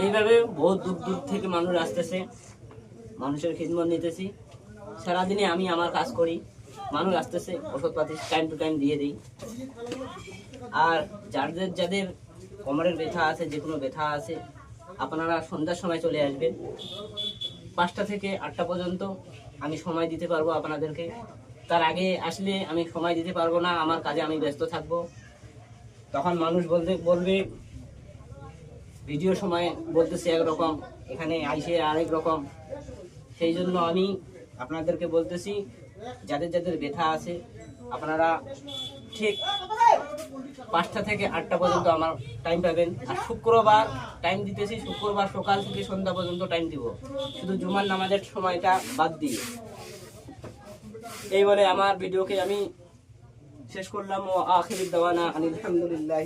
এইভাবে বহুত দূর দূর থেকে মানুষ আসতেছে, মানুষের খিদমত নিতেছি। সারাদিনে আমি আমার কাজ করি, মানুষ আসতেছে, ওষুধপাতি টাইম টু টাইম দিয়ে দিই। আর যাদের যাদের কোমরের ব্যথা আছে, যে কোনো ব্যথা আছে, আপনারা সন্ধ্যার সময় চলে আসবেন। 5টা থেকে 8টা পর্যন্ত আমি সময় দিতে পারবো আপনাদেরকে। তার আগে আসলে আমি সময় দিতে পারবো না, আমার কাজে আমি ব্যস্ত থাকবো। তখন মানুষ বলবে ভিডিও সময় বলতেছে একরকম, এখানে আইসে আরেক রকম। সেই জন্য আমি আপনাদেরকে বলতেছি, যাদের যাদের ব্যথা আছে আপনারা ঠিক 5টা থেকে 8টা পর্যন্ত আমার টাইম পাবেন। আর শুক্রবার টাইম দিতেছি, শুক্রবার সকাল থেকে সন্ধ্যা পর্যন্ত টাইম দিব, শুধু জুমার নামাজের সময়টা বাদ দিয়ে। এই বলে আমার ভিডিওকে আমি শেষ করলাম। ও আখির দাওয়ানা আলহামদুলিল্লাহ।